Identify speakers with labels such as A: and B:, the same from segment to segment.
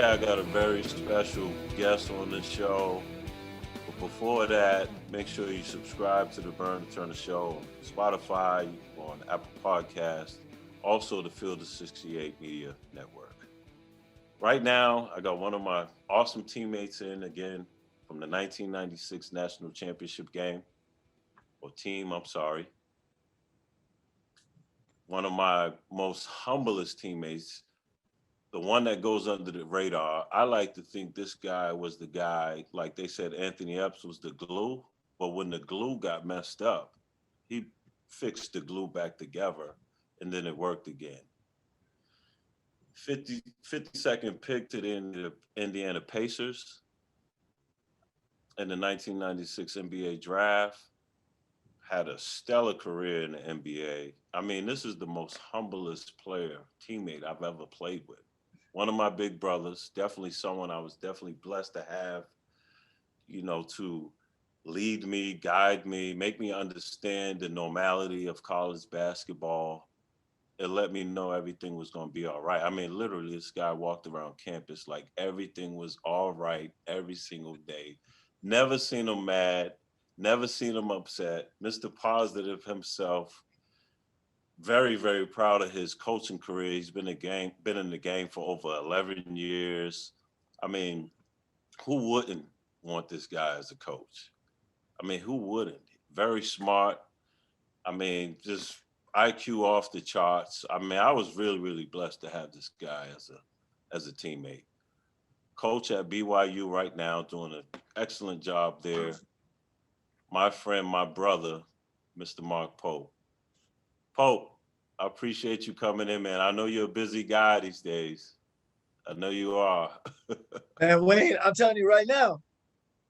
A: I got a very special guest on the show. But before that, make sure you subscribe to the Burn to Turn the Show on Spotify, on Apple Podcasts, also the Field of 68 Media Network. Right now, I got one of my awesome teammates in again from the 1996 National Championship game, or team, I'm sorry. One of my most humblest teammates, the one that goes under the radar. I like to think this guy was the guy, like they said, Anthony Epps was the glue, but when the glue got messed up, he fixed the glue back together, and then it worked again. 52nd pick to the Indiana Pacers in the 1996 NBA draft. Had a stellar career in the NBA. I mean, this is the most humblest player, teammate I've ever played with. One of my big brothers, definitely someone I was definitely blessed to have, to lead me, guide me, make me understand the normality of college basketball. It let me know everything was going to be all right. I mean, literally, this guy walked around campus like everything was all right every single day. Never seen him mad, never seen him upset. Mr. Positive himself. Very, very proud of his coaching career. He's been in the game for over 11 years. I mean, who wouldn't want this guy as a coach? I mean, who wouldn't? Very smart. I mean, just IQ off the charts. I mean, I was really, really blessed to have this guy as a teammate. Coach at BYU right now, doing an excellent job there. My friend, my brother, Mr. Mark Pope. Pope, I appreciate you coming in, man. I know you're a busy guy these days. I know you are.
B: And Wayne, I'm telling you right now,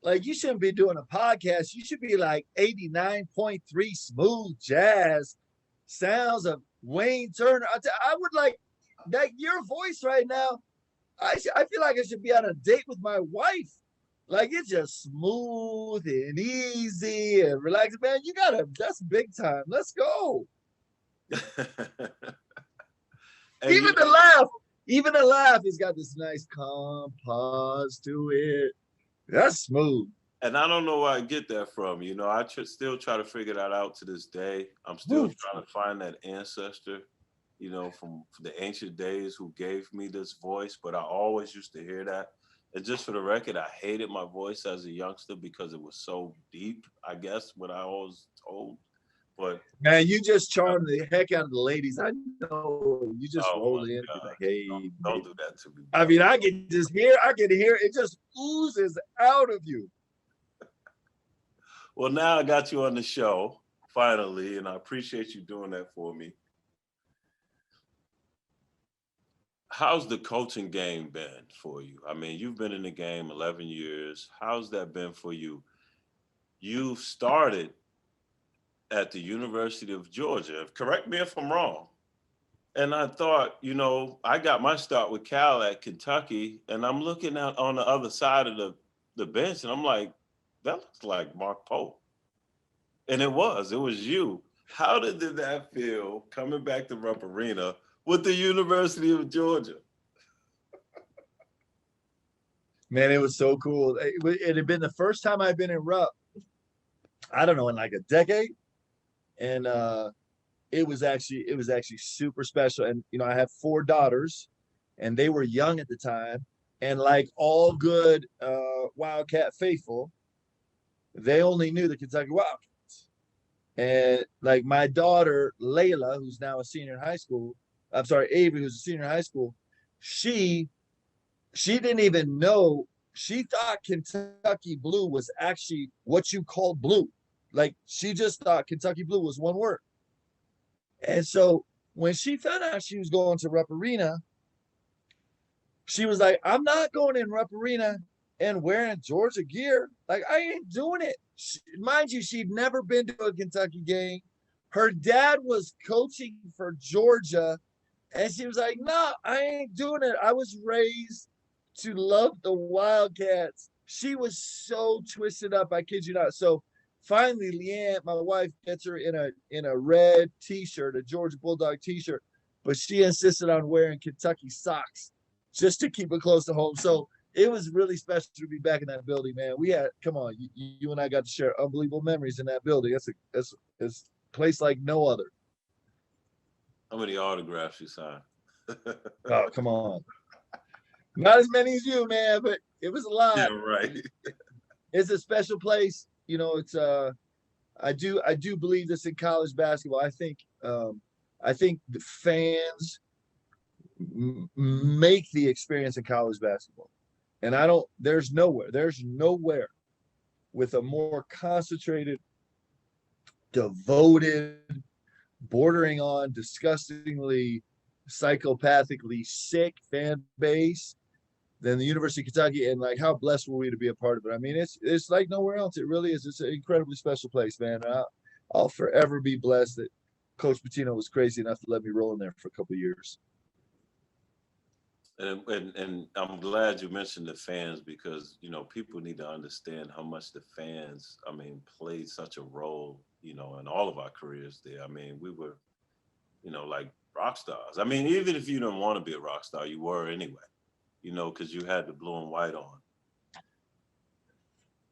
B: like you shouldn't be doing a podcast. You should be like 89.3 smooth jazz sounds of Wayne Turner. I would like that your voice right now. I feel like I should be on a date with my wife. Like it's just smooth and easy and relaxed. Man, that's big time. Let's go. Even the laugh has got this nice calm pause to it. That's smooth.
A: And I don't know where I get that from. I still try to figure that out to this day. I'm still trying to find that ancestor, from the ancient days who gave me this voice. But I always used to hear that. And just for the record, I hated my voice as a youngster because it was so deep, I guess, what I was told. But
B: man, you just charm the heck out of the ladies. I know you just roll in and be like, hey,
A: don't do that to me.
B: I mean, I can hear it just oozes out of you.
A: Well, now I got you on the show finally, and I appreciate you doing that for me. How's the coaching game been for you? I mean, you've been in the game 11 years. How's that been for you? You started at the University of Georgia. Correct me if I'm wrong. And I thought, I got my start with Cal at Kentucky, and I'm looking out on the other side of the bench, and I'm like, that looks like Mark Pope. And it was you. How did that feel coming back to Rupp Arena with the University of Georgia?
B: Man, it was so cool. It had been the first time I'd been in Rupp, I don't know, in like a decade. And it was actually super special. And I have 4 daughters, and they were young at the time. And like all good Wildcat faithful, they only knew the Kentucky Wildcats. And like my daughter Layla, who's now a senior in high school, Avery, who's a senior in high school, she didn't even know. She thought Kentucky blue was actually what you called blue. Like she just thought Kentucky blue was one word. And so when she found out she was going to Rupp Arena, she was like, I'm not going in Rupp Arena and wearing Georgia gear. Like, I ain't doing it. Mind you, she'd never been to a Kentucky game. Her dad was coaching for Georgia. And she was like, no, I ain't doing it. I was raised to love the Wildcats. She was so twisted up. I kid you not. So finally, Leanne, my wife, gets her in a red T-shirt, a Georgia Bulldog T-shirt, but she insisted on wearing Kentucky socks. just to keep it close to home. So it was really special to be back in that building, man. We had, come on, you and I got to share unbelievable memories in that building. It's a place like no other.
A: How many autographs you signed?
B: Oh, come on. Not as many as you, man, but it was a lot.
A: Yeah, right.
B: It's a special place. You know, it's I do believe this in college basketball. I think the fans make the experience in college basketball. And there's nowhere with a more concentrated, devoted, bordering on disgustingly psychopathically sick fan base than the University of Kentucky. And like, how blessed were we to be a part of it? I mean, it's like nowhere else. It really is. It's an incredibly special place, man. I'll forever be blessed that Coach Pitino was crazy enough to let me roll in there for a couple of years.
A: And I'm glad you mentioned the fans, because, you know, people need to understand how much the fans, I mean, played such a role, you know, in all of our careers there. I mean, we were, you know, like rock stars. I mean, even if you didn't want to be a rock star, you were anyway, you know, because you had the blue and white on.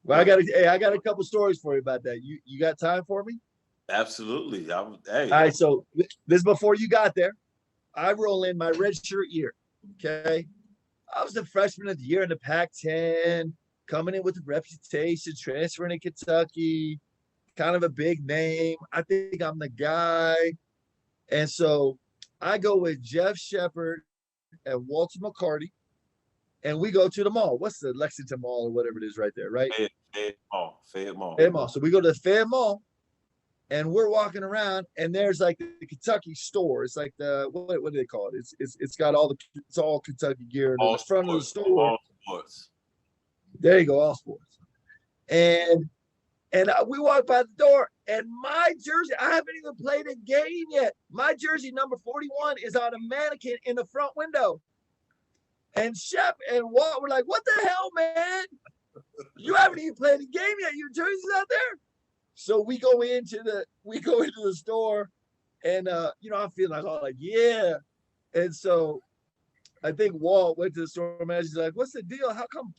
B: Well, I got a couple stories for you about that. You got time for me?
A: Absolutely. Hey.
B: All right, so this is before you got there. I roll in my redshirt year. Okay. I was the freshman of the year in the Pac-10, coming in with a reputation, transferring to Kentucky, kind of a big name. I think I'm the guy. And so I go with Jeff Shepard and Walter McCarty, and we go to the mall. What's the Lexington Mall or whatever it is right there, right?
A: Fayette Mall.
B: So we go to the Fayette Mall, and we're walking around, and there's like the Kentucky store. It's like what do they call it? It's got it's all Kentucky gear. In the front of the store.
A: All sports.
B: There you go, all sports. And we walk by the door, and my jersey, I haven't even played a game yet. My jersey, number 41, is on a mannequin in the front window. And Shep and Walt were like, "What the hell, man? You haven't even played a game yet. Your jersey's out there." So we go into the store, and you know, I'm feeling like yeah. And so I think Walt went to the store manager. He's like, "What's the deal? How come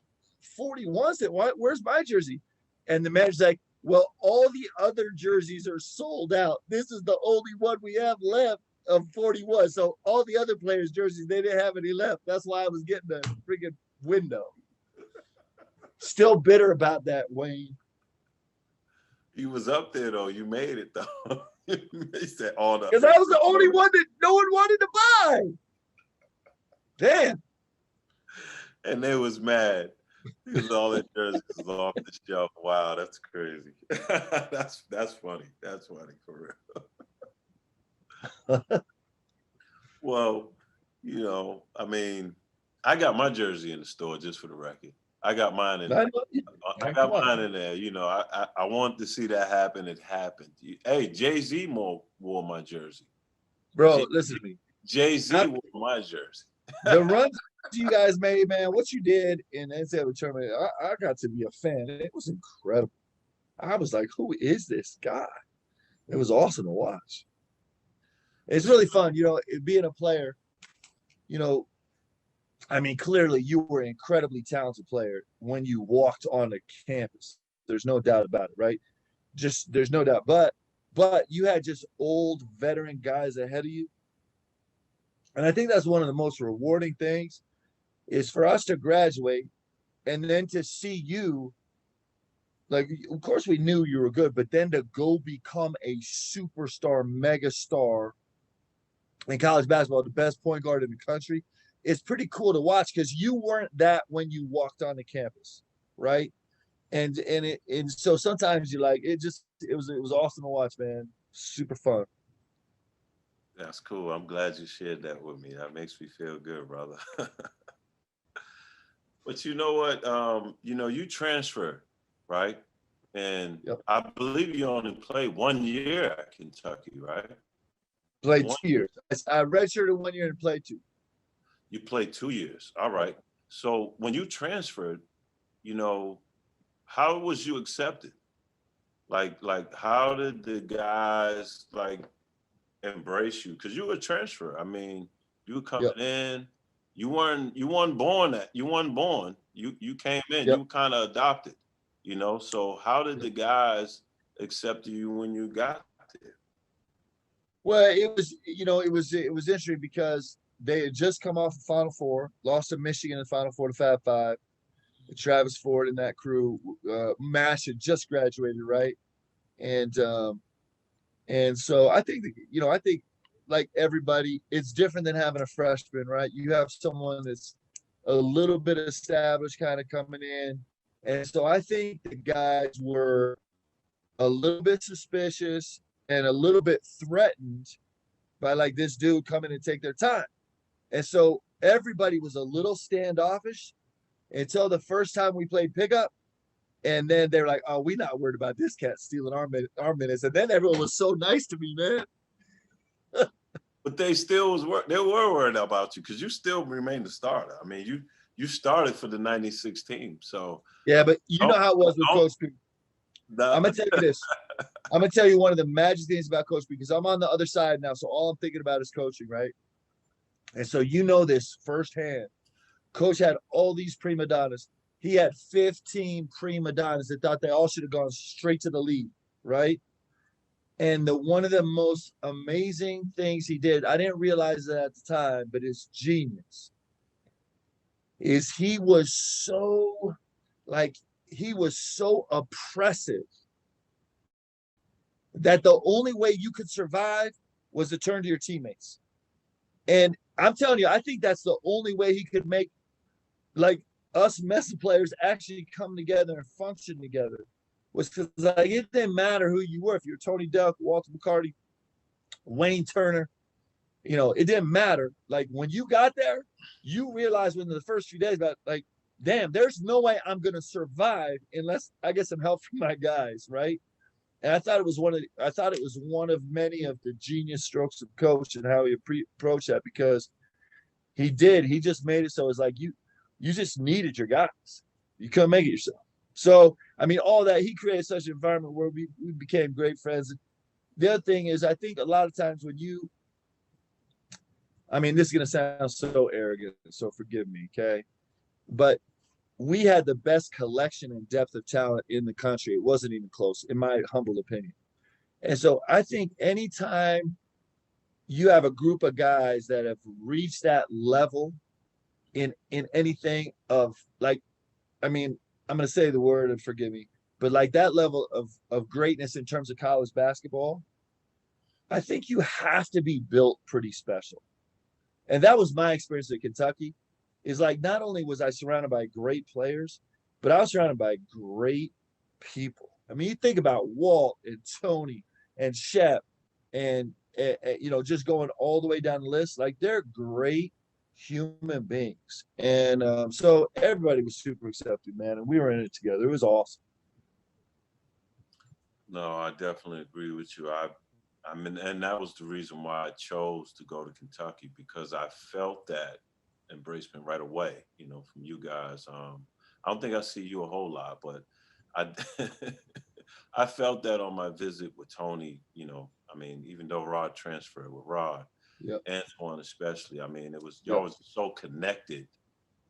B: 41's it? Where's my jersey?" And the manager's like, "Well, all the other jerseys are sold out. This is the only one we have left of 41. So all the other players' jerseys, they didn't have any left. That's why I was getting the freaking window." Still bitter about that, Wayne.
A: You was up there though. You made it though. You said all the.
B: Because I was the only one that no one wanted to buy. Damn.
A: And they was mad because all their jerseys was off the shelf. Wow, that's crazy. that's funny. That's funny for real. Well, you know, I mean, I got my jersey in the store, just for the record. I got mine in there. I got mine in there. You know, I want to see that happen. It happened. Hey, Jay-Z wore my jersey.
B: Bro, listen to me.
A: Jay-Z wore my jersey.
B: The runs you guys made, man, what you did in the NCAA tournament, I got to be a fan. It was incredible. I was like, who is this guy? It was awesome to watch. It's really fun, you know, being a player, you know. I mean, clearly you were an incredibly talented player when you walked on the campus. There's no doubt about it, right? Just there's no doubt. But you had just old veteran guys ahead of you. And I think that's one of the most rewarding things is for us to graduate and then to see you, like, of course we knew you were good, but then to go become a superstar, mega star in college basketball, the best point guard in the country. It's pretty cool to watch because you weren't that when you walked on the campus, right? And so sometimes you like it was awesome to watch, man. Super fun.
A: That's cool. I'm glad you shared that with me. That makes me feel good, brother. But you know what? You know, you transferred, right? And
B: Yep.
A: I believe you only played 1 year at Kentucky, right?
B: Played 2 years. I redshirted 1 year and played 2.
A: You played 2 years. All right. So when you transferred, you know, how was you accepted? Like how did the guys like embrace you? Because you were a transfer. I mean, you were coming in, you weren't born that. You weren't born. You came in.
B: Yep.
A: You kind of adopted. So how did the guys accept you when you got there?
B: Well, it was interesting because they had just come off the Final Four, lost to Michigan in the Final Four to Fab Five. Travis Ford and that crew, Mash had just graduated, right? And so I think like everybody, it's different than having a freshman, right? You have someone that's a little bit established, kind of coming in, and so I think the guys were a little bit suspicious and a little bit threatened by like this dude coming and take their time. And so everybody was a little standoffish until the first time we played pickup. And then they're like, "Oh, we're not worried about this cat stealing our minutes." And then everyone was so nice to me, man.
A: But they still they were worried about you because you still remained the starter. I mean, you started for the '96 team, so
B: Yeah, but you know how it was with Coach P. I'm gonna tell you this. I'm gonna tell you one of the magic things about Coach P because I'm on the other side now, so all I'm thinking about is coaching, right? And so this firsthand. Coach had all these prima donnas. He had 15 prima donnas that thought they all should have gone straight to the league, right? And one of the most amazing things he did, I didn't realize that at the time, but it's genius, is he was so oppressive that the only way you could survive was to turn to your teammates. And I'm telling you, I think that's the only way he could make like us Mesa players actually come together and function together, was because like it didn't matter who you were. If you're Tony Duck, Walter McCarty, Wayne Turner, it didn't matter. Like when you got there, you realized within the first few days about like, damn, there's no way I'm gonna survive unless I get some help from my guys, right? And I thought it was one of many of the genius strokes of coach and how he approached that, because he just made it so it's like you just needed your guys. You couldn't make it yourself. So, I mean, all that, he created such an environment where we became great friends. The other thing is, I think a lot of times when this is going to sound so arrogant, so forgive me, okay? But we had the best collection and depth of talent in the country. It wasn't even close, in my humble opinion. And so I think anytime you have a group of guys that have reached that level in anything of like, I'm going to say the word and forgive me, but like that level of greatness in terms of college basketball, I think you have to be built pretty special. And that was my experience at Kentucky, is like, not only was I surrounded by great players, but I was surrounded by great people. I mean, you think about Walt and Tony and Shep and, just going all the way down the list, like they're great human beings. And so everybody was super accepting, man. And we were in it together. It was awesome.
A: No, I definitely agree with you. And that was the reason why I chose to go to Kentucky, because I felt that embracement right away, from you guys. I don't think I see you a whole lot, but I I felt that on my visit with Tony, even though Rod transferred with Rod,
B: Yep.
A: Antoine especially, y'all was so connected.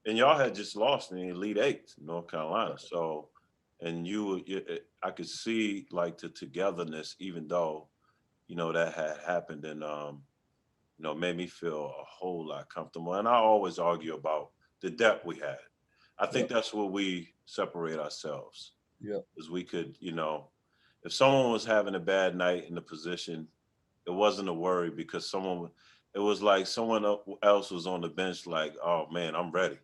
A: And y'all had just lost in the Elite Eight, North Carolina. So, and I could see like the togetherness, even though, that had happened, and made me feel a whole lot comfortable. And I always argue about the depth we had. I think that's where we separate ourselves.
B: Yeah.
A: Because we could, if someone was having a bad night in the position, it wasn't a worry, because it was like someone else was on the bench like, oh man, I'm ready,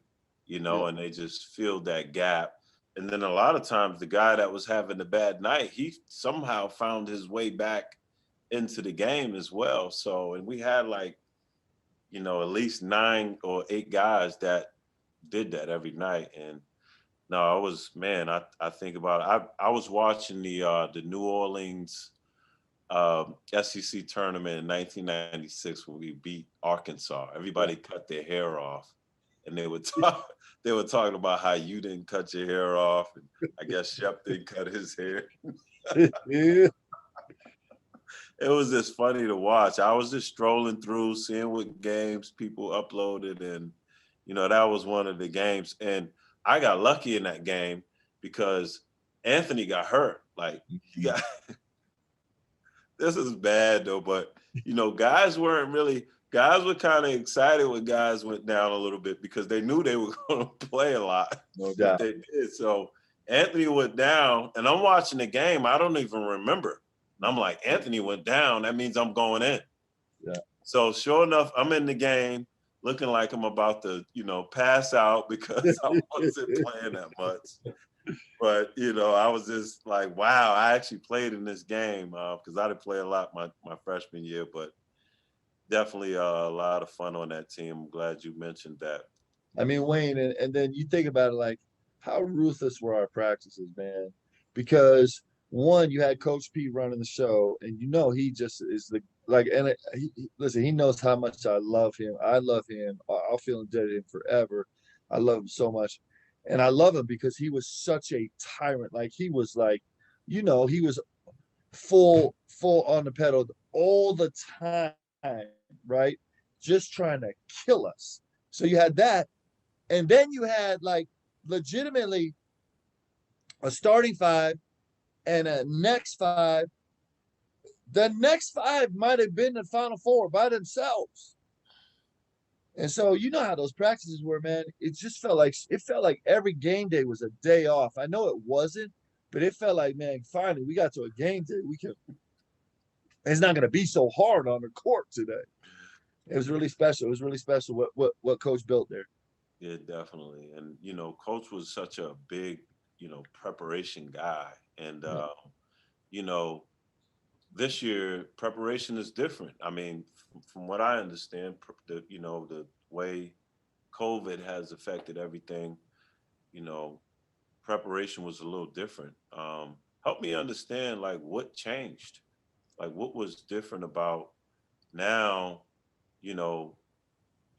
A: and they just filled that gap. And then a lot of times the guy that was having the bad night, he somehow found his way back into the game as well. So, and we had like, at least 9 or 8 guys that did that every night. And no, I think about it. I was watching the New Orleans SEC tournament in 1996 when we beat Arkansas. Everybody cut their hair off, and they were talking about how you didn't cut your hair off, and I guess Shep didn't cut his hair.
B: Yeah.
A: It was just funny to watch. I was just strolling through, seeing what games people uploaded, and That was one of the games. And I got lucky in that game because Anthony got hurt. Like he got this is bad though, but guys weren't really guys were kind of excited when guys went down a little bit because they knew they were going to play a lot,
B: No
A: but
B: doubt.
A: they did. So Anthony went down, and I'm watching the game. I don't even remember. And I'm like, Anthony went down. That means I'm going in.
B: Yeah.
A: So sure enough, I'm in the game looking like I'm about to, pass out because I wasn't playing that much. But I was just like, wow, I actually played in this game because I didn't play a lot my freshman year, but definitely a lot of fun on that team. I'm glad you mentioned that.
B: I mean, Wayne, and then you think about it like how ruthless were our practices, man? Because one, you had Coach P running the show, and he just is the like, and listen, he knows how much I love him. I love him. I'll feel indebted to him forever. I love him so much, and I love him because he was such a tyrant. Like he was like, he was full on the pedal all the time, right? Just trying to kill us. So you had that, and then you had like legitimately a starting five and a next five. The next five might have been the final four by themselves. And so you know how those practices were, man. It felt like every game day was a day off. I know it wasn't, but it felt like, man, finally we got to a game day. It's not going to be so hard on the court today. It was really special. It was really special what Coach built there.
A: Yeah, definitely. And Coach was such a big, preparation guy. And
B: Yeah.
A: you know, this year preparation is different. I mean, from what I understand, the way COVID has affected everything, you know, preparation was a little different. Help me understand like what changed, like what was different about now. You know,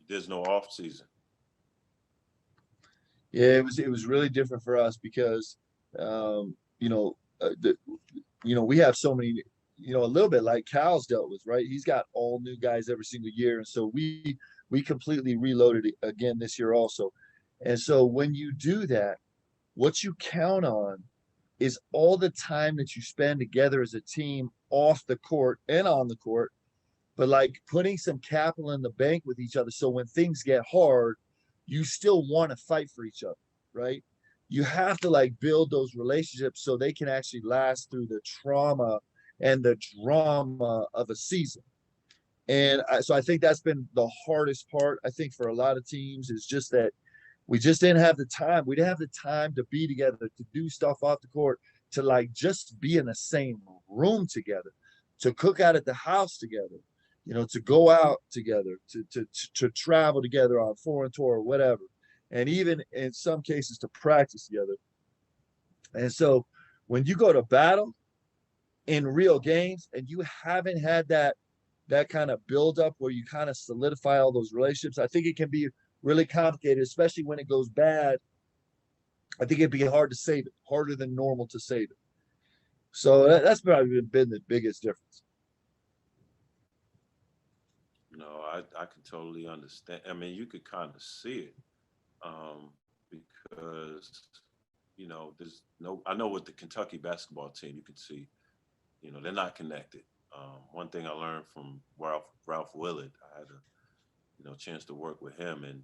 A: there's no off season.
B: Yeah, it was really different for us because um, you know the we have so many, a little bit like Cal's dealt with, right? He's got all new guys every single year, and so we completely reloaded it again this year also. And so when you do that, what you count on is all the time that you spend together as a team off the court and on the court, but like putting some capital in the bank with each other. So when things get hard, you still want to fight for each other, right? You have to like build those relationships so they can actually last through the trauma and the drama of a season. So I think that's been the hardest part, I think, for a lot of teams is just that we just didn't have the time. We didn't have the time to be together, to do stuff off the court, to like just be in the same room together, to cook out at the house together, to go out together, to travel together on foreign tour or whatever, and even in some cases to practice together. And so when you go to battle in real games and you haven't had that kind of build up where you kind of solidify all those relationships, I think it can be really complicated, especially when it goes bad. I think it'd be hard to save it, harder than normal to save it. So that's probably been the biggest difference.
A: No, I can totally understand. I mean, you could kind of see it because there's no. I know with the Kentucky basketball team, you can see they're not connected. One thing I learned from Ralph Willard, I had a chance to work with him, and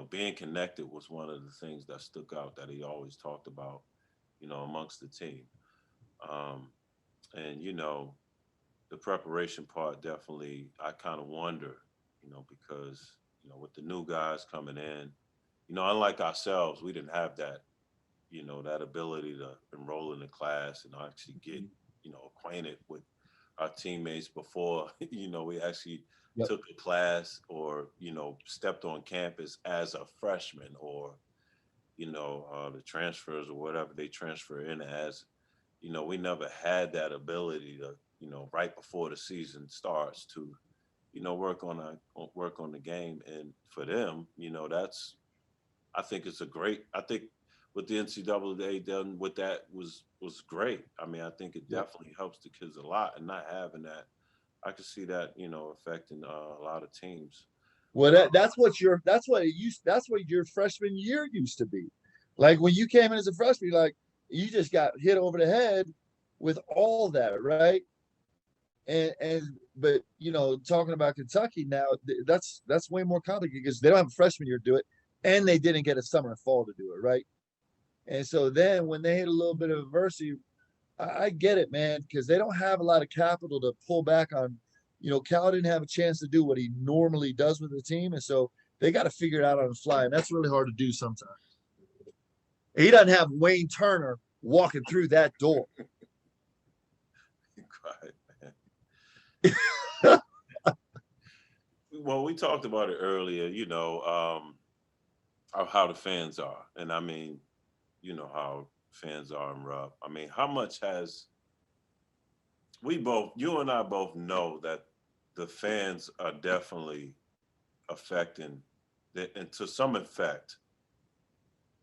A: being connected was one of the things that stuck out that he always talked about, amongst the team. Um, and the preparation part definitely, I kind of wonder, because with the new guys coming in, unlike ourselves, we didn't have that, that ability to enroll in the class and actually get, acquainted with our teammates before, we actually
B: Yep.
A: took a class or, stepped on campus as a freshman or, the transfers or whatever they transfer in as, we never had that ability to, right before the season starts to, work on the game. And for them, I think it's a great. I think what the NCAA done with that was great. I mean, I think it
B: Yep.
A: definitely helps the kids a lot, and not having that, I could see that affecting a lot of teams.
B: Well, that's what your freshman year used to be. Like when you came in as a freshman, like you just got hit over the head with all that, right? And but talking about Kentucky now, that's way more complicated because they don't have a freshman year to do it, and they didn't get a summer and fall to do it, right? And so then when they hit a little bit of adversity, I get it, man, because they don't have a lot of capital to pull back on. Cal didn't have a chance to do what he normally does with the team, and so they got to figure it out on the fly, and that's really hard to do sometimes. He doesn't have Wayne Turner walking through that door.
A: Well, we talked about it earlier, how the fans are. And I mean, you know how fans are in Rupp. I mean, how much has you and I both know that the fans are definitely affecting, and to some effect,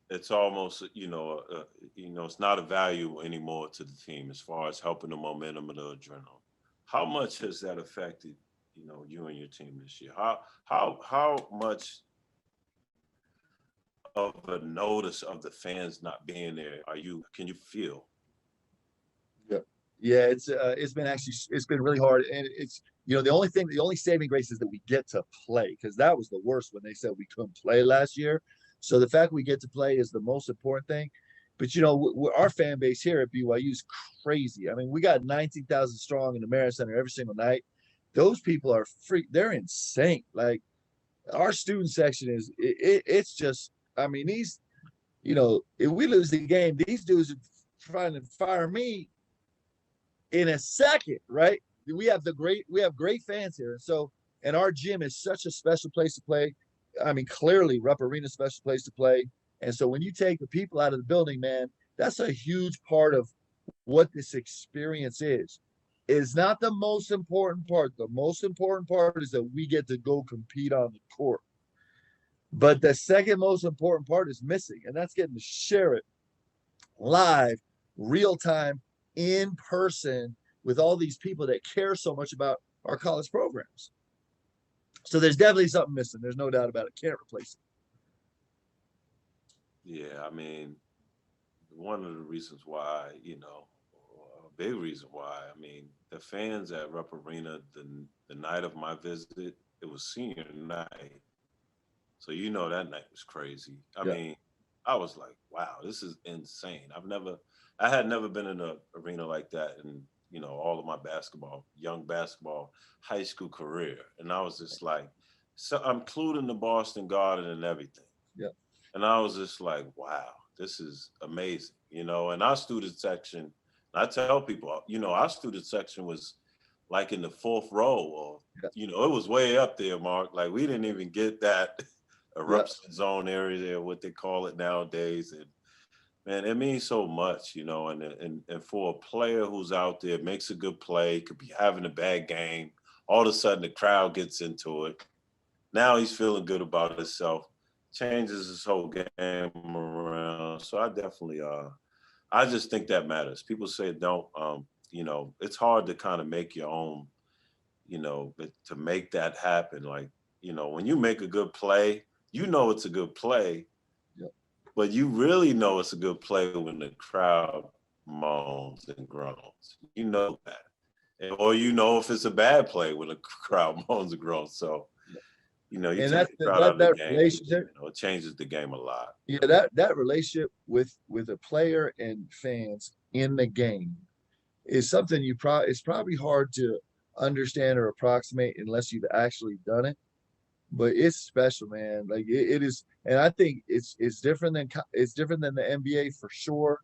A: it's almost, it's not a value anymore to the team as far as helping the momentum of the adrenaline. How much has that affected, you and your team this year? How much of a notice of the fans not being there can you feel?
B: Yeah, yeah. It's been really hard, and it's the only saving grace is that we get to play because that was the worst when they said we couldn't play last year. So the fact we get to play is the most important thing. But our fan base here at BYU is crazy. I mean, we got 19,000 strong in the Marriott Center every single night. Those people are they're insane. Like our student section it's just. I mean, if we lose the game, these dudes are trying to fire me in a second, right? We have great fans here, and our gym is such a special place to play. I mean, clearly, Rupp Arena is a special place to play. And so when you take the people out of the building, man, that's a huge part of what this experience is. It's not the most important part. The most important part is that we get to go compete on the court. But the second most important part is missing, and that's getting to share it live, real time, in person with all these people that care so much about our college programs. So there's definitely something missing. There's no doubt about it. Can't replace it.
A: Yeah, I mean, one of the reasons why, a big reason why, I mean, the fans at Rupp Arena, the night of my visit, it was senior night. So that night was crazy. I mean, I was like, wow, this is insane. I had never been in an arena like that in, all of my young basketball, high school career. And I was just like, so I'm including the Boston Garden and everything.
B: Yeah.
A: And I was just like, wow, this is amazing. And our student section, I tell people, our student section was like in the fourth row or, it was way up there, Mark. Like we didn't even get that eruption zone area there, what they call it nowadays. And man, it means so much, and for a player who's out there, makes a good play, could be having a bad game. All of a sudden the crowd gets into it. Now he's feeling good about himself, changes his whole game around. So I definitely, I just think that matters. People say don't, it's hard to kind of make your own, to make that happen. Like, when you make a good play, it's a good play, but you really know it's a good play when the crowd moans and groans. You know that. Or if it's a bad play when the crowd moans and groans. So, you take the crowd out of the game, relationship, it changes the game a lot.
B: Yeah, that relationship with a player and fans in the game is something it's probably hard to understand or approximate unless you've actually done it. But it's special, man. Like it is, and I think it's different than the NBA for sure.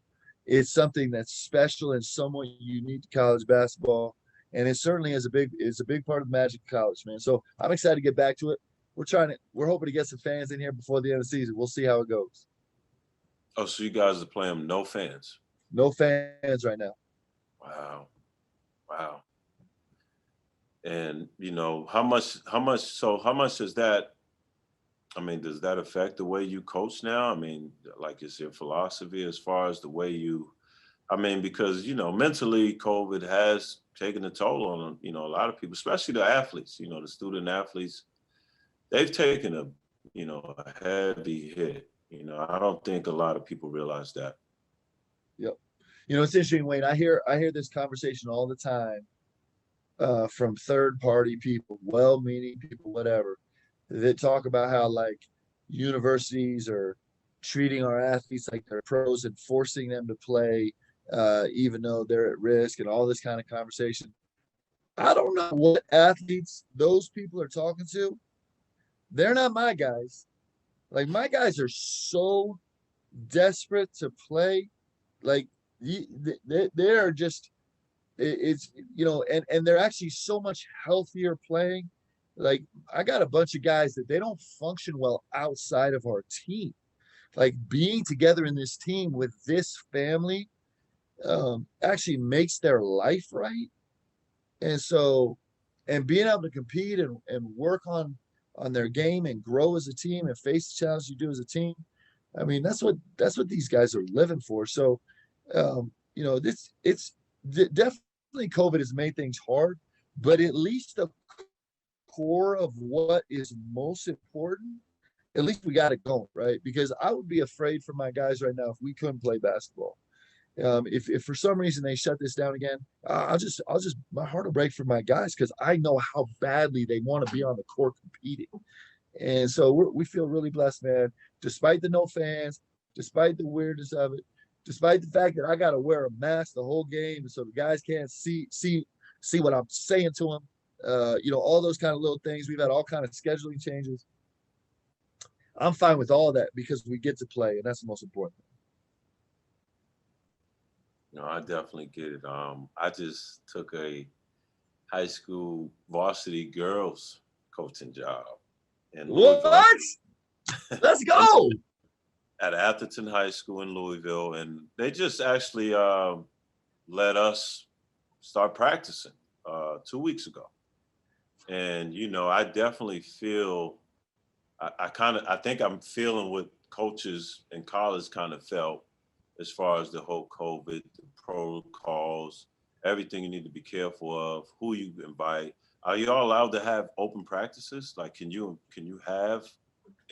B: It's something that's special and somewhat unique to college basketball, and it certainly is a big part of the magic of college, man. So I'm excited to get back to it. We're hoping to get some fans in here before the end of the season. We'll see how it goes.
A: Oh, so you guys are playing no fans?
B: No fans right now.
A: Wow. And how much does that, I mean, does that affect the way you coach now? I mean, like, is your philosophy as far as the way because mentally COVID has taken a toll on a lot of people, especially the athletes, the student athletes. they've taken a heavy hit. I don't think a lot of people realize that.
B: Yep. It's interesting, Wayne. I hear this conversation all the time from third party people, well-meaning people, whatever, that talk about how like universities are treating our athletes like they're pros and forcing them to play even though they're at risk and all this kind of conversation. I don't know what athletes those people are talking to. They're not my guys. Like my guys are so desperate to play. Like they are just it's and they're actually so much healthier playing. Like I got a bunch of guys that they don't function well outside of our team. Like being together in this team with this family actually makes their life right. And so, and being able to compete and work on their game and grow as a team and face the challenge you do as a team. I mean, that's what these guys are living for. So, it's definitely COVID has made things hard, but at least the core of what is most important, at least we got it going, right? Because I would be afraid for my guys right now if we couldn't play basketball. If for some reason they shut this down again, I'll just my heart will break for my guys because I know how badly they want to be on the court competing. And so we feel really blessed, man. Despite the no fans, despite the weirdness of it, despite the fact that I got to wear a mask the whole game, so the guys can't see what I'm saying to them. All those kind of little things. We've had all kind of scheduling changes. I'm fine with all that because we get to play, and that's the most important thing.
A: I definitely get it. I just took a high school varsity girls coaching job in Louisville.
B: What? Let's go.
A: At Atherton High School in Louisville, and they just actually let us start practicing 2 weeks ago. And I definitely feel I think I'm feeling what coaches in college kind of felt as far as the whole COVID, the protocols, everything you need to be careful of, who you invite. Are you all allowed to have open practices? Like, can you have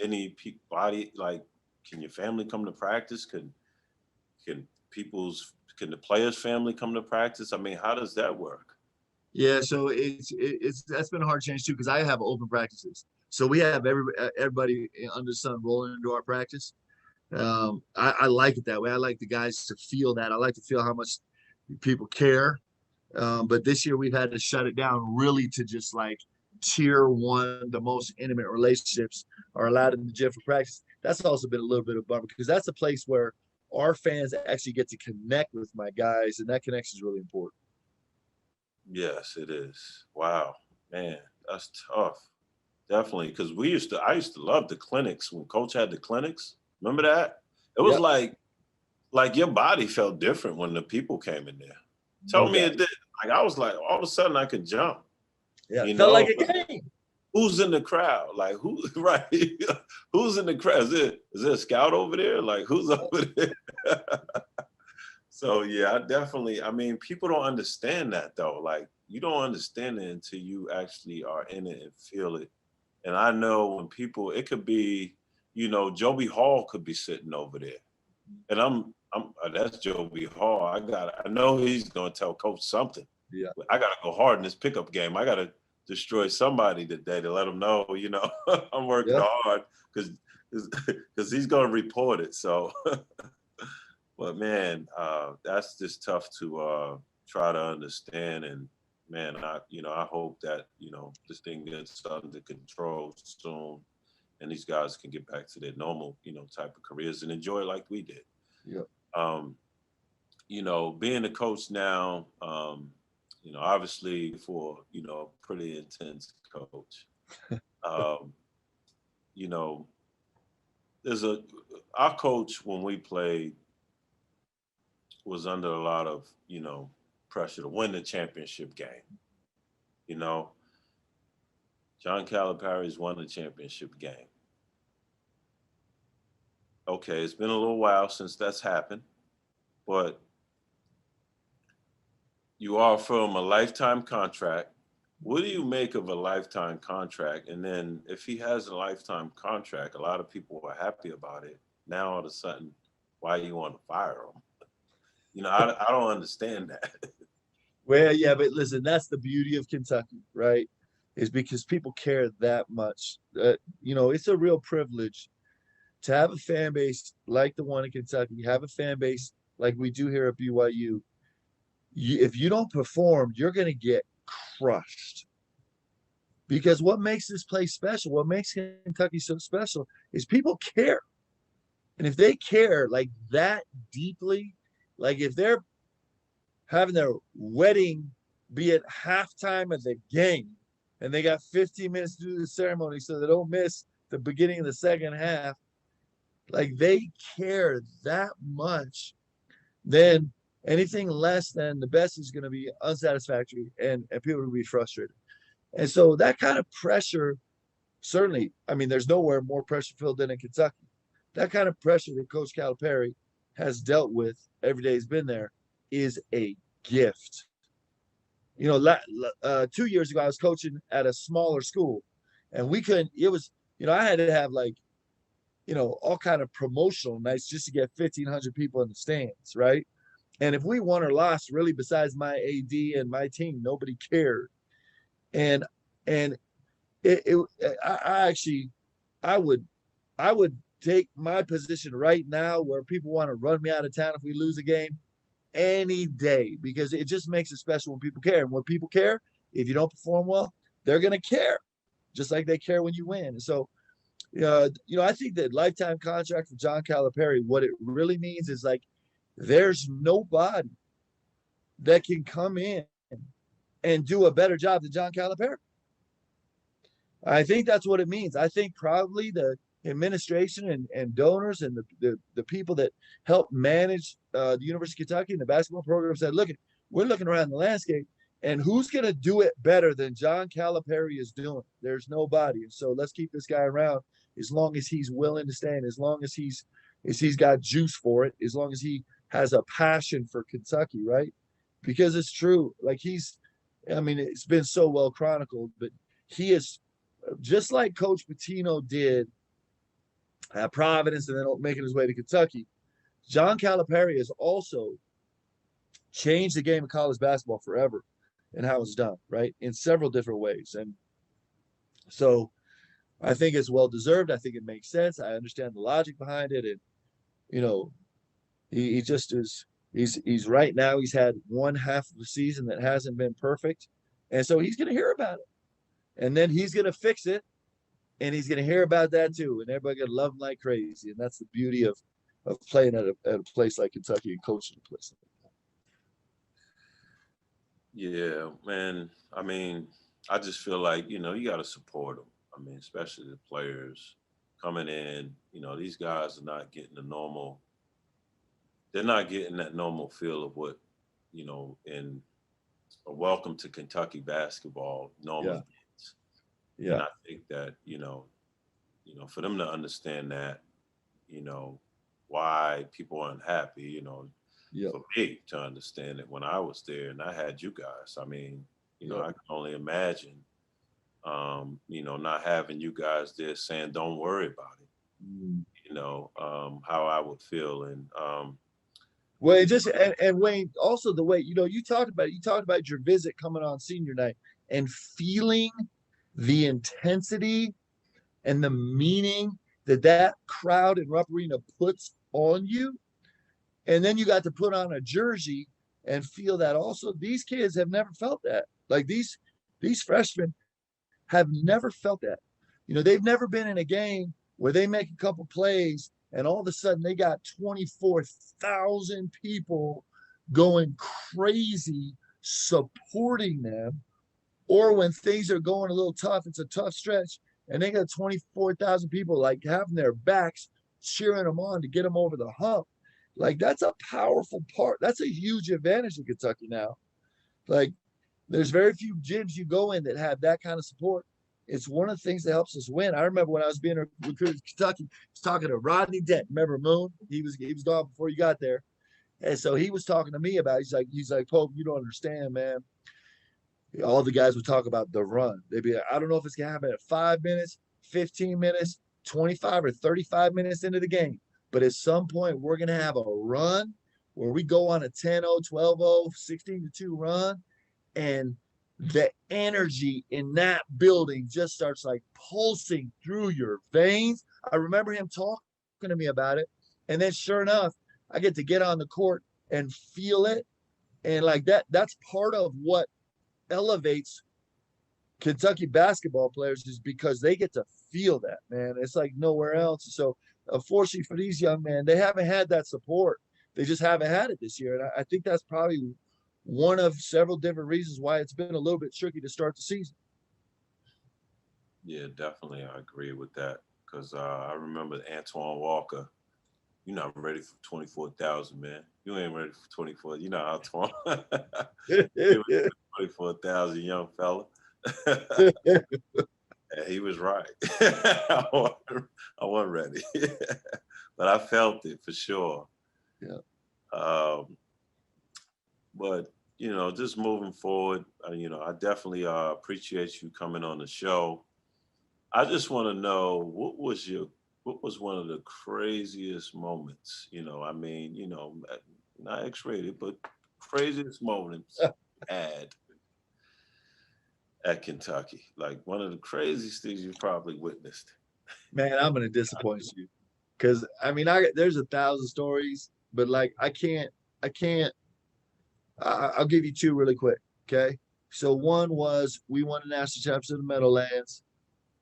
A: any body, like, can your family come to practice? Can the players' family come to practice? I mean, how does that work?
B: Yeah, so it's that's been a hard change too because I have open practices. So we have everybody under the sun rolling into our practice. I like it that way. I like the guys to feel that. I like to feel how much people care. But this year we've had to shut it down really to just like tier one, the most intimate relationships are allowed in the gym for practice. That's also been a little bit of a bummer because that's a place where our fans actually get to connect with my guys, and that connection is really important.
A: Yes, it is. Wow, man, that's tough. Definitely, because I used to love the clinics when Coach had the clinics. Remember that? It was like your body felt different when the people came in there. Tell me it did. Like I was like, all of a sudden I could jump.
B: Yeah, it felt like a game.
A: Who's in the crowd? Like who? Right? Who's in the crowd? Is there a scout over there? Like who's over there? So yeah, I mean, people don't understand that though. Like you don't understand it until you actually are in it and feel it. And I know when people, it could be, Joby Hall could be sitting over there, and I'm that's Joby Hall. I know he's gonna tell Coach something.
B: Yeah,
A: I gotta go hard in this pickup game. I gotta destroy somebody today to let him know, I'm working hard because he's gonna report it. So. But man, that's just tough to try to understand. And man, I hope that this thing gets under control soon, and these guys can get back to their normal type of careers and enjoy it like we did.
B: Yeah.
A: Being a coach now, obviously for a pretty intense coach. There's our coach when we played was under a lot of, pressure to win the championship game. John Calipari's won the championship game. Okay, it's been a little while since that's happened, but you offer him a lifetime contract what do you make of a lifetime contract? And then if he has a lifetime contract, a lot of people are happy about it. Now all of a sudden, why you want to fire him? I don't understand that.
B: Well, yeah, but listen, that's the beauty of Kentucky, right? Is because people care that much. It's a real privilege to have a fan base like the one in Kentucky, have a fan base like we do here at BYU. If you don't perform, you're going to get crushed. Because what makes this place special, what makes Kentucky so special, is people care. And if they care like that deeply, like if they're having their wedding be at halftime of the game and they got 15 minutes to do the ceremony so they don't miss the beginning of the second half, like they care that much, then anything less than the best is going to be unsatisfactory and people will be frustrated. And so that kind of pressure, certainly, I mean, there's nowhere more pressure filled than in Kentucky. That kind of pressure that Coach Calipari has dealt with every day he's been there is a gift. 2 years ago, I was coaching at a smaller school and we couldn't, it was, I had to have all kind of promotional nights just to get 1,500 people in the stands, right? And if we won or lost, really, besides my AD and my team, nobody cared. And I would take my position right now where people want to run me out of town if we lose a game any day, because it just makes it special when people care. And when people care, if you don't perform well, they're going to care, just like they care when you win. And so, I think that lifetime contract for John Calipari, what it really means is like, there's nobody that can come in and do a better job than John Calipari. I think that's what it means. I think probably the administration and donors and the people that help manage the University of Kentucky and the basketball program said, look, we're looking around the landscape, and who's going to do it better than John Calipari is doing? There's nobody. And so let's keep this guy around as long as he's willing to stay, and as long as he's got juice for it, as long as he has a passion for Kentucky, right? Because it's true. Like it's been so well chronicled, but he is just like Coach Pitino did at Providence and then making his way to Kentucky. John Calipari has also changed the game of college basketball forever and how it's done, right? In several different ways. And so I think it's well deserved. I think it makes sense. I understand the logic behind it. And, he just is, he's right now, he's had one half of the season that hasn't been perfect. And so he's going to hear about it. And then he's going to fix it. And he's going to hear about that too. And everybody going to love him like crazy. And that's the beauty of playing at a place like Kentucky and coaching a place like
A: that. Yeah, man. I mean, I just feel like, you got to support them. I mean, especially the players coming in, these guys are not getting they're not getting that normal feel of what, in a welcome to Kentucky basketball normally gets. Yeah. And I think that, for them to understand that, why people are unhappy, for me to understand it when I was there and I had you guys. I mean, I can only imagine, not having you guys there saying, don't worry about it, how I would feel. And,
B: well, and Wayne, also the way, you talked about your visit coming on senior night and feeling the intensity and the meaning that crowd in Rupp Arena puts on you. And then you got to put on a jersey and feel that also. These kids have never felt that. Like these freshmen have never felt that. They've never been in a game where they make a couple plays and all of a sudden they got 24,000 people going crazy supporting them. Or when things are going a little tough, it's a tough stretch, and they got 24,000 people like having their backs cheering them on to get them over the hump. Like that's a powerful part. That's a huge advantage in Kentucky now. Like there's very few gyms you go in that have that kind of support. It's one of the things that helps us win. I remember when I was being recruited to Kentucky, I was talking to Rodney Dent. Remember Moon? He was gone before you got there. And so he was talking to me about, he's like, Pope, you don't understand, man. all the guys would talk about the run. They'd be like, I don't know if it's gonna happen at 5 minutes, 15 minutes, 25 or 35 minutes into the game. But at some point, we're gonna have a run where we go on a 10-0, 12-0, 16-2 run. And the energy in that building just starts like pulsing through your veins. I remember him talking to me about it. And then sure enough, I get on the court and feel it. And like that's part of what elevates Kentucky basketball players is because they get to feel that, man. It's like nowhere else. So unfortunately for these young men, they haven't had that support. They just haven't had it this year. And I think that's probably one of several different reasons why it's been a little bit tricky to start the season.
A: Yeah, definitely. I agree with that because I remember Antoine Walker. You're not ready for 24,000, man. You ain't ready for 24. You know, Antoine. He was 24,000 young fella. And he was right. I wasn't ready. But I felt it for sure.
B: Yeah.
A: But you know, just moving forward, you know, I definitely appreciate you coming on the show. I just want to know what was one of the craziest moments? You know, I mean, you know, not X-rated, but craziest moments you had at Kentucky. Like one of the craziest things you probably witnessed.
B: Man, I'm gonna disappoint you. Cause I mean there's 1,000 stories, but like I can't I'll give you two really quick. Okay. So one was we won the national championship in the Meadowlands,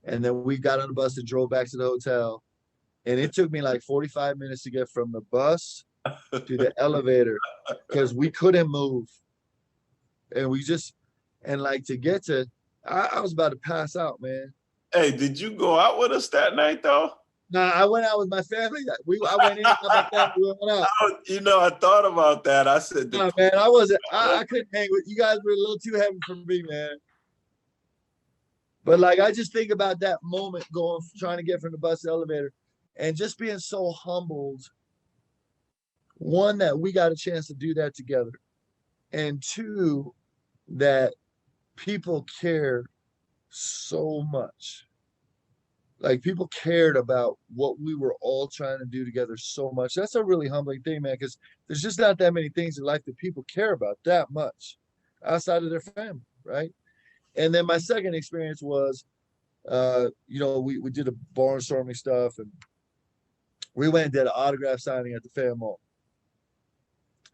B: and then we got on the bus and drove back to the hotel. And it took me like 45 minutes to get from the bus to the elevator because we couldn't move. And we just and like to get to I was about to pass out, man.
A: Hey, did you go out with us that night though?
B: Nah, I went out with my family. I went in, got my family, we went out.
A: You know, I thought about that. I said,
B: Nah, man, I wasn't. I couldn't hang with you guys. Were a little too heavy for me, man. But like, I just think about that moment going, trying to get from the bus to the elevator, and just being so humbled. One, that we got a chance to do that together, and two, that people care so much. Like people cared about what we were all trying to do together so much. That's a really humbling thing, man, because there's just not that many things in life that people care about that much outside of their family, right? And then my second experience was, we did a barnstorming stuff, and we went and did an autograph signing at the Fan Mall.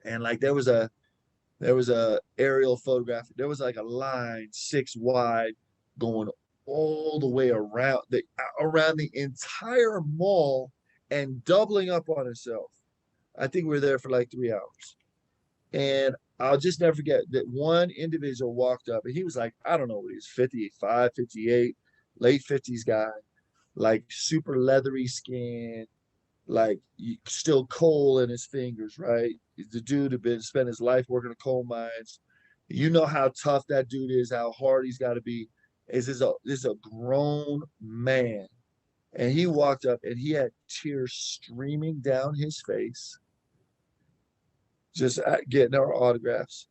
B: And like there was a aerial photograph. There was like a line 6 wide going all the way around the entire mall and doubling up on itself. I think we were there for like 3 hours. And I'll just never forget that one individual walked up and he was like, I don't know what he was, 55, 58, late 50s guy, like super leathery skin, like still coal in his fingers, right? The dude had been spent his life working in coal mines. You know how tough that dude is, how hard he's got to be. This is a grown man, and he walked up and he had tears streaming down his face, just getting our autographs,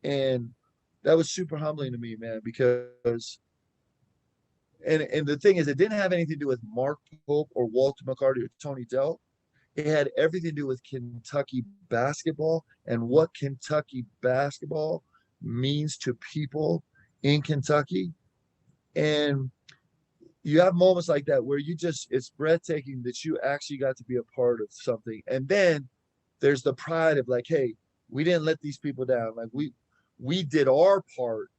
B: and that was super humbling to me, man. Because and the thing is, it didn't have anything to do with Mark Pope or Walter McCarty or Tony Dell. It had everything to do with Kentucky basketball and what Kentucky basketball means to people in Kentucky. And you have moments like that where it's breathtaking that you actually got to be a part of something. And then there's the pride of like, hey, we didn't let these people down. Like we did our part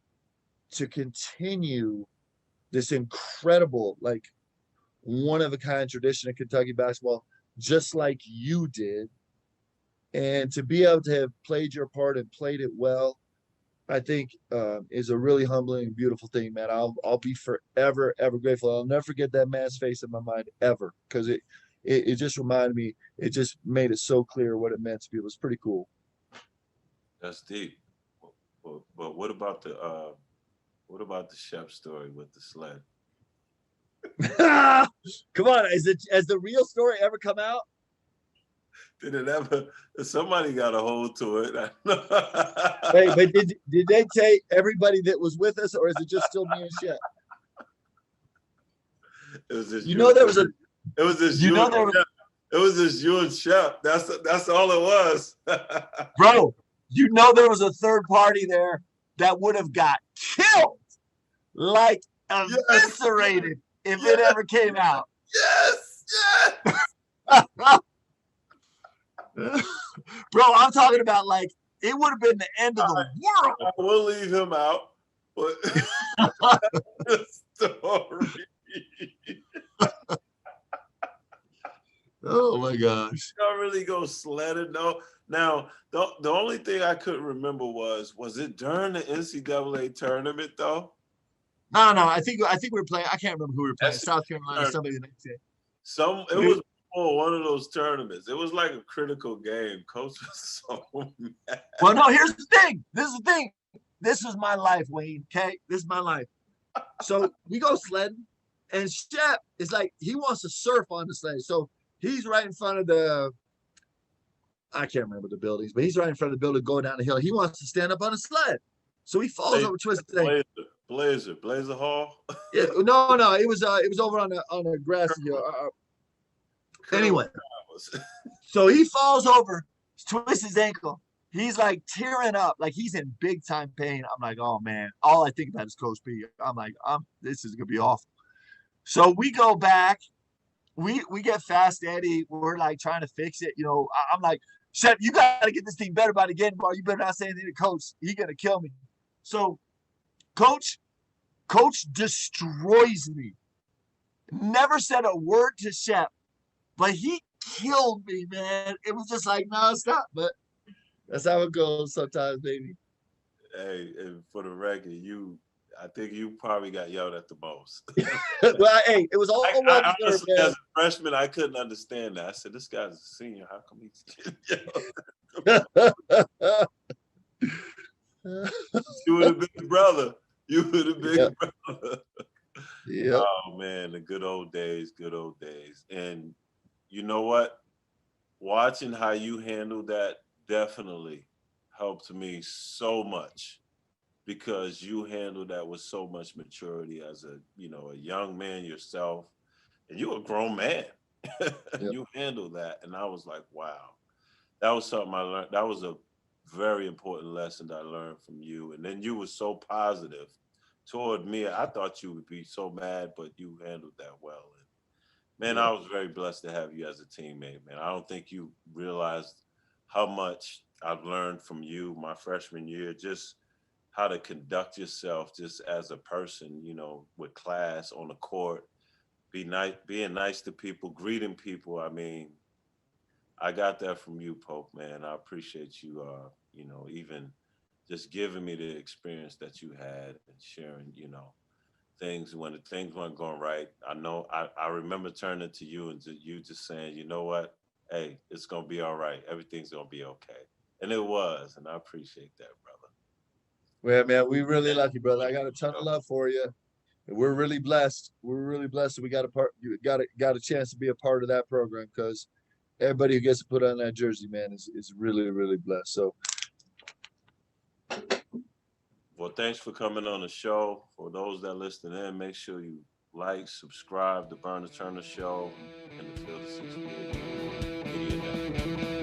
B: to continue this incredible, like one of a kind tradition of Kentucky basketball, just like you did. And to be able to have played your part and played it well, I think is a really humbling and beautiful thing, man. I'll be forever, ever grateful. I'll never forget that man's face in my mind ever, because it just reminded me, it just made it so clear what it meant to people. It's pretty cool.
A: That's deep. But what about the chef story with the sled?
B: Come on, has the real story ever come out?
A: Did it ever? Somebody got a hold to it.
B: Wait, but did they take everybody that was with us, or is it just still me and Shep?
A: It was just
B: you know there was a.
A: It was just
B: You
A: you.
B: know there was.
A: It was just you and Shep. That's all it was.
B: Bro, you know there was a third party there that would have got killed, like eviscerated, if it ever came out.
A: Yes,
B: Bro, I'm talking about like it would have been the end of the world.
A: I will leave him out, but the story.
B: Oh my gosh.
A: I really go sledding though. Now, the only thing I couldn't remember was it during the NCAA tournament though?
B: No. I think we were playing. I can't remember who we were playing.
A: That's
B: South Carolina, somebody the next day.
A: It was before one of those tournaments. It was like a critical game. Coach was so mad.
B: Well, no, here's the thing. This is my life, Wayne. Okay, this is my life. So we go sledding, and Shep is like he wants to surf on the sled. So he's right in front of the. I can't remember the buildings, but he's right in front of the building going down the hill. He wants to stand up on a sled. So he falls over, twists his ankle.
A: Blazer Hall.
B: Yeah, no, it was over on a grassy hill. Anyway, so he falls over, twists his ankle. He's like tearing up, like he's in big time pain. I'm like, oh man, all I think about is Coach B. I'm like, this is gonna be awful. So we go back, we get Fast Eddie. We're like trying to fix it. You know, I'm like, Shep, you gotta get this team better by the game, bro. You better not say anything to Coach. He's gonna kill me. So Coach destroys me. Never said a word to Shep, but he killed me, man. It was just like nonstop, but that's how it goes sometimes, baby.
A: Hey, and for the record, I think you probably got yelled at the most.
B: Well, hey, it was all
A: I honestly, as a freshman, I couldn't understand that. I said, "This guy's a senior. How come he's You were the big brother. You were the big brother."
B: Yeah.
A: Oh man, the good old days. And you know what? Watching how you handled that definitely helped me so much, because you handled that with so much maturity as a young man yourself, and you're a grown man. Yep. You handled that, and I was like, wow, that was something I learned. That was a very important lesson that I learned from you. And then you were so positive toward me. I thought you would be so mad, but you handled that well. And man, I was very blessed to have you as a teammate, man. I don't think you realized how much I've learned from you my freshman year, just how to conduct yourself just as a person, with class on the court, being nice to people, greeting people. I mean, I got that from you, Pope, man. I appreciate you, even just giving me the experience that you had and sharing, things when the things weren't going right. I know I remember turning to you and you just saying, you know what? Hey, it's going to be all right. Everything's going to be okay. And it was, and I appreciate that, brother.
B: Well, man, we really love you, brother. I got a ton of love for you. And we're really blessed. We're really blessed that we got a chance to be a part of that program, because everybody who gets to put on that jersey, man, is really, really blessed. So,
A: well, thanks for coming on the show. For those that listen in, make sure you like, subscribe to Burner Turner Show and the Field of 68 Media Network.